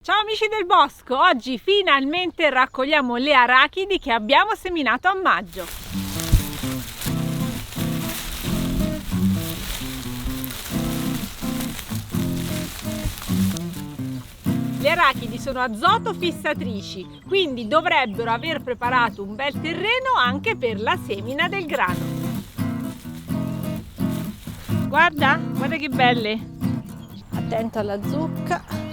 Ciao amici del bosco, oggi finalmente raccogliamo le arachidi che abbiamo seminato a maggio. Le arachidi sono azoto fissatrici, quindi dovrebbero aver preparato un bel terreno anche per la semina del grano. Guarda che belle! Attento alla zucca.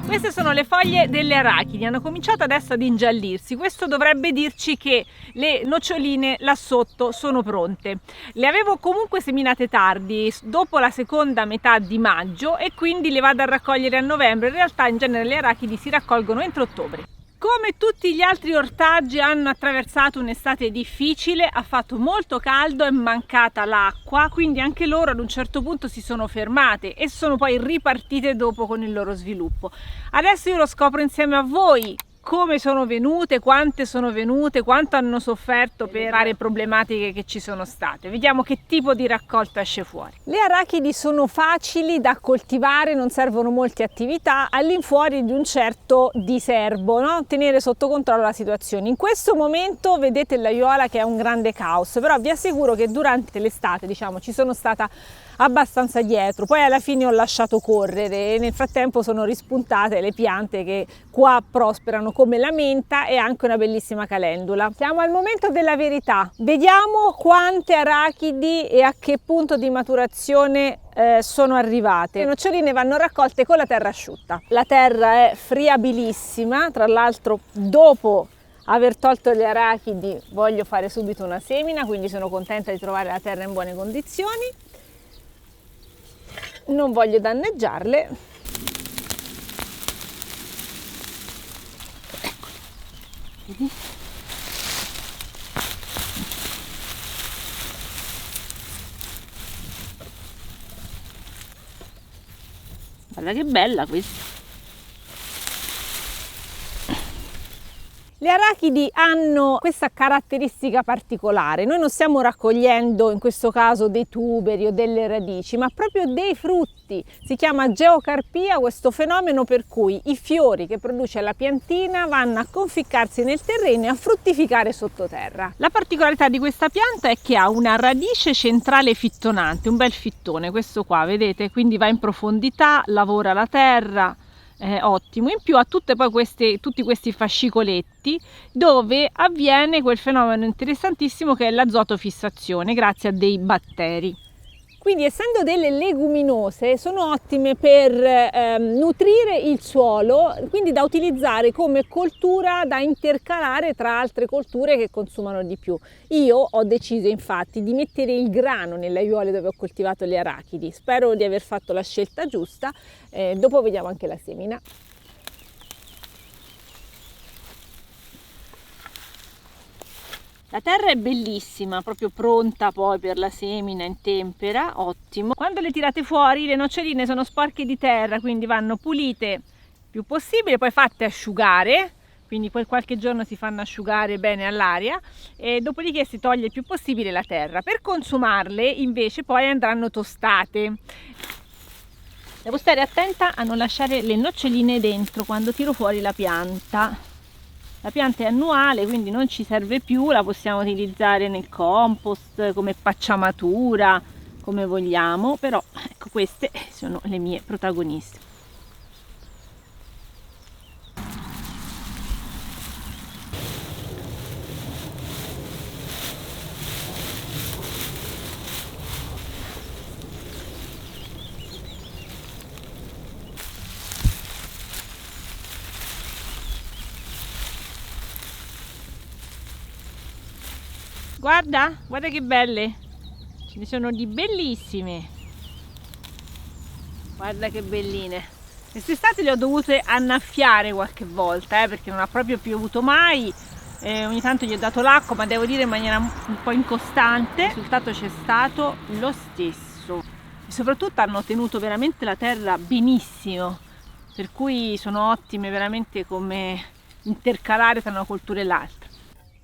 Queste sono le foglie delle arachidi, hanno cominciato adesso ad ingiallirsi. Questo dovrebbe dirci che le noccioline là sotto sono pronte. Le avevo comunque seminate tardi, dopo la seconda metà di maggio, e quindi le vado a raccogliere a novembre. In realtà in genere le arachidi si raccolgono entro ottobre. Come tutti gli altri ortaggi hanno attraversato un'estate difficile, ha fatto molto caldo, è mancata l'acqua, quindi anche loro ad un certo punto si sono fermate e sono poi ripartite dopo con il loro sviluppo. Adesso io lo scopro insieme a voi come sono venute, quante sono venute, quanto hanno sofferto per varie problematiche che ci sono state. Vediamo che tipo di raccolta esce fuori. Le arachidi sono facili da coltivare, non servono molte attività all'infuori di un certo diserbo, no? Tenere sotto controllo la situazione. In questo momento vedete l'aiuola che è un grande caos, però vi assicuro che durante l'estate, ci sono stata abbastanza dietro, poi alla fine ho lasciato correre e nel frattempo sono rispuntate le piante che qua prosperano come la menta e anche una bellissima calendula. Siamo al momento della verità, vediamo quante arachidi e a che punto di maturazione sono arrivate. Le noccioline vanno raccolte con la terra asciutta. La terra è friabilissima, tra l'altro dopo aver tolto le arachidi voglio fare subito una semina, quindi sono contenta di trovare la terra in buone condizioni. Non voglio danneggiarle. Vedi? Guarda che bella questa. Le arachidi hanno questa caratteristica particolare, noi non stiamo raccogliendo in questo caso dei tuberi o delle radici, ma proprio dei frutti. Si chiama geocarpia questo fenomeno per cui i fiori che produce la piantina vanno a conficcarsi nel terreno e a fruttificare sottoterra. La particolarità di questa pianta è che ha una radice centrale fittonante, un bel fittone, questo qua, vedete? Quindi va in profondità, lavora la terra. Ottimo, in più ha tutti questi fascicoletti dove avviene quel fenomeno interessantissimo che è l'azotofissazione grazie a dei batteri. Quindi essendo delle leguminose sono ottime per nutrire il suolo, quindi da utilizzare come coltura da intercalare tra altre colture che consumano di più. Io ho deciso infatti di mettere il grano nelle aiuole dove ho coltivato le arachidi, spero di aver fatto la scelta giusta, dopo vediamo anche la semina. La terra è bellissima, proprio pronta poi per la semina in tempera, ottimo. Quando le tirate fuori le noccioline sono sporche di terra, quindi vanno pulite il più possibile, poi fatte asciugare, quindi poi qualche giorno si fanno asciugare bene all'aria e dopodiché si toglie il più possibile la terra. Per consumarle invece poi andranno tostate. Devo stare attenta a non lasciare le noccioline dentro quando tiro fuori la pianta. La pianta è annuale, quindi non ci serve più, la possiamo utilizzare nel compost, come pacciamatura, come vogliamo, però ecco, queste sono le mie protagoniste. Guarda che belle, ce ne sono di bellissime, guarda che belline. Quest'estate le ho dovute annaffiare qualche volta perché non ha proprio piovuto mai, ogni tanto gli ho dato l'acqua, ma devo dire in maniera un po' incostante. Il risultato c'è stato lo stesso e soprattutto hanno tenuto veramente la terra benissimo, per cui sono ottime veramente come intercalare tra una cultura e l'altra.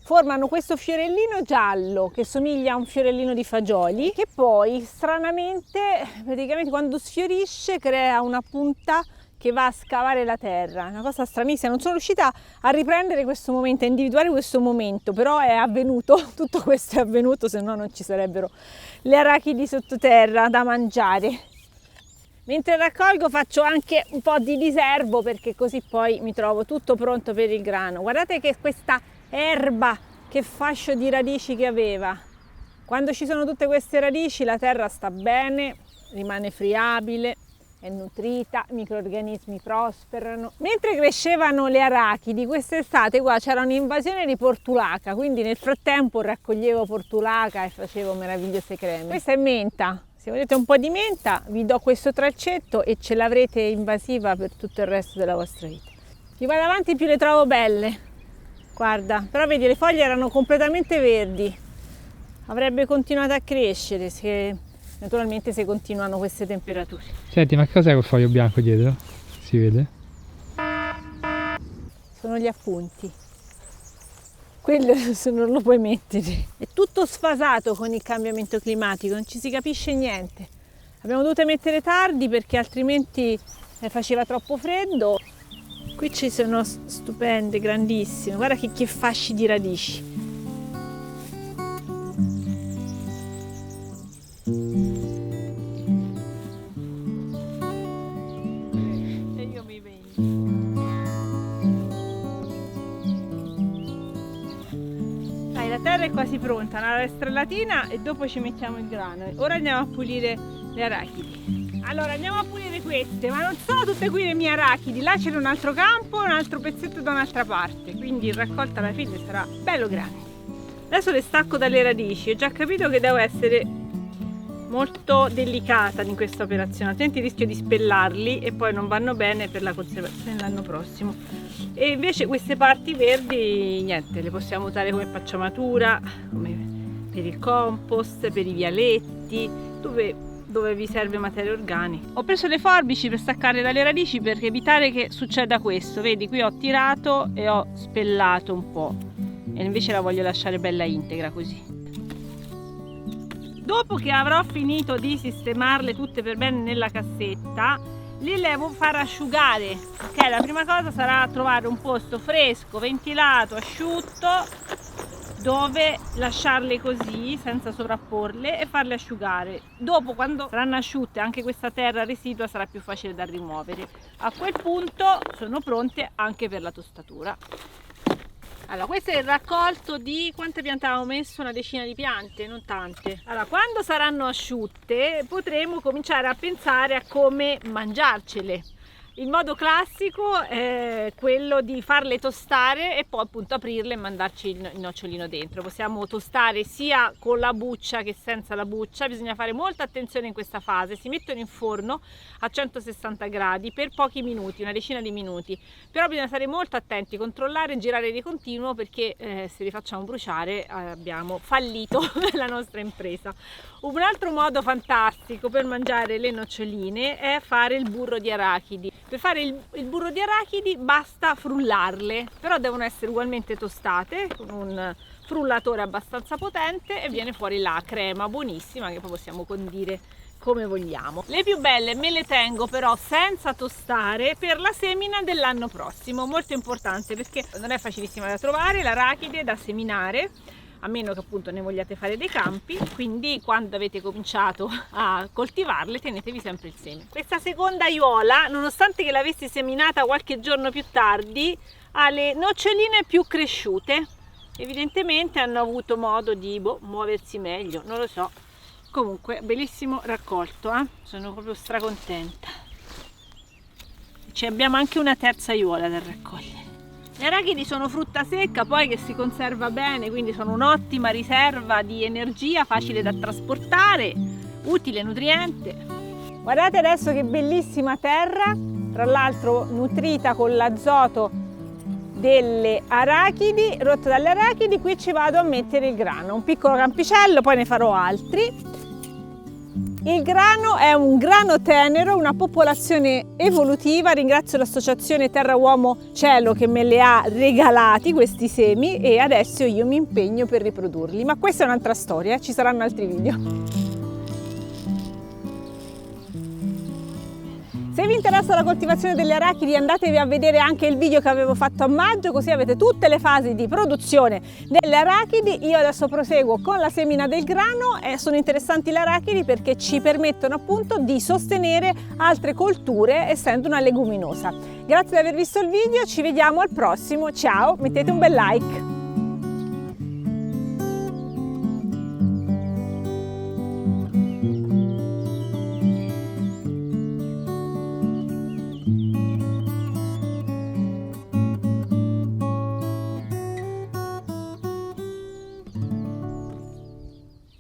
Formano questo fiorellino giallo che somiglia a un fiorellino di fagioli, che poi stranamente praticamente quando sfiorisce crea una punta che va a scavare la terra, una cosa stranissima, non sono riuscita a riprendere questo momento, a individuare questo momento, però è avvenuto, tutto questo è avvenuto, se no non ci sarebbero le arachidi sottoterra da mangiare. Mentre raccolgo faccio anche un po' di riservo, perché così poi mi trovo tutto pronto per il grano. Guardate che questa erba, che fascio di radici che aveva. Quando ci sono tutte queste radici la terra sta bene, rimane friabile, è nutrita, i microrganismi prosperano. Mentre crescevano le arachidi, quest'estate qua c'era un'invasione di portulaca, quindi nel frattempo raccoglievo portulaca e facevo meravigliose creme. Questa è menta, se volete un po' di menta vi do questo tralcetto e ce l'avrete invasiva per tutto il resto della vostra vita. Più vado avanti più le trovo belle, guarda, però vedi le foglie erano completamente verdi, avrebbe continuato a crescere se... Naturalmente se continuano queste temperature. Senti, ma cos'è quel foglio bianco dietro? Si vede? Sono gli appunti. Quello se non lo puoi mettere. È tutto sfasato con il cambiamento climatico, non ci si capisce niente. Abbiamo dovuto mettere tardi perché altrimenti faceva troppo freddo. Qui ci sono stupende, grandissime. Guarda che fasci di radici. La terra è quasi pronta, una strellatina e dopo ci mettiamo il grano. Ora andiamo a pulire le arachidi. Allora andiamo a pulire queste, ma non sono tutte qui le mie arachidi, là c'è un altro campo, un altro pezzetto da un'altra parte, quindi il raccolto alla fine sarà bello grande. Adesso le stacco dalle radici, ho già capito che devo essere molto delicata in questa operazione, altrimenti rischio di spellarli e poi non vanno bene per la conservazione l'anno prossimo. E invece queste parti verdi niente, le possiamo usare come pacciamatura, come per il compost, per i vialetti, dove vi serve materia organica. Ho preso le forbici per staccare dalle radici per evitare che succeda questo. Vedi, qui ho tirato e ho spellato un po' e invece la voglio lasciare bella integra così. Dopo che avrò finito di sistemarle tutte per bene nella cassetta, li devo far asciugare. Ok, la prima cosa sarà trovare un posto fresco, ventilato, asciutto, dove lasciarle così senza sovrapporle e farle asciugare. Dopo, quando saranno asciutte, anche questa terra residua sarà più facile da rimuovere. A quel punto sono pronte anche per la tostatura. Allora, questo è il raccolto di quante piante avevo messo? Una decina di piante, non tante. Allora, quando saranno asciutte potremo cominciare a pensare a come mangiarcele. Il modo classico è quello di farle tostare e poi appunto aprirle e mandarci il nocciolino dentro. Possiamo tostare sia con la buccia che senza la buccia, bisogna fare molta attenzione in questa fase. Si mettono in forno a 160 gradi per pochi minuti, una decina di minuti, però bisogna stare molto attenti, controllare e girare di continuo perché se li facciamo bruciare abbiamo fallito la nostra impresa. Un altro modo fantastico per mangiare le noccioline è fare il burro di arachidi. Per fare il burro di arachidi basta frullarle, però devono essere ugualmente tostate con un frullatore abbastanza potente e viene fuori la crema buonissima che poi possiamo condire come vogliamo. Le più belle me le tengo però senza tostare per la semina dell'anno prossimo, molto importante perché non è facilissima da trovare l'arachide da seminare, a meno che appunto ne vogliate fare dei campi, quindi quando avete cominciato a coltivarle tenetevi sempre il seme. Questa seconda aiuola, nonostante che l'avessi seminata qualche giorno più tardi, ha le noccioline più cresciute, evidentemente hanno avuto modo di muoversi meglio, non lo so. Comunque bellissimo raccolto, sono proprio stracontenta. Abbiamo anche una terza aiuola da raccogliere. Le arachidi sono frutta secca poi che si conserva bene, quindi sono un'ottima riserva di energia, facile da trasportare, utile, nutriente. Guardate adesso che bellissima terra, tra l'altro nutrita con l'azoto delle arachidi, rotto dalle arachidi. Qui ci vado a mettere il grano, un piccolo campicello, poi ne farò altri. Il grano è un grano tenero, una popolazione evolutiva. Ringrazio l'associazione Terra Uomo Cielo che me le ha regalati questi semi e adesso io mi impegno per riprodurli, ma questa è un'altra storia, ci saranno altri video. Se vi interessa la coltivazione delle arachidi, andatevi a vedere anche il video che avevo fatto a maggio, così avete tutte le fasi di produzione delle arachidi. Io adesso proseguo con la semina del grano e sono interessanti le arachidi perché ci permettono appunto di sostenere altre colture essendo una leguminosa. Grazie di aver visto il video, ci vediamo al prossimo, ciao, mettete un bel like!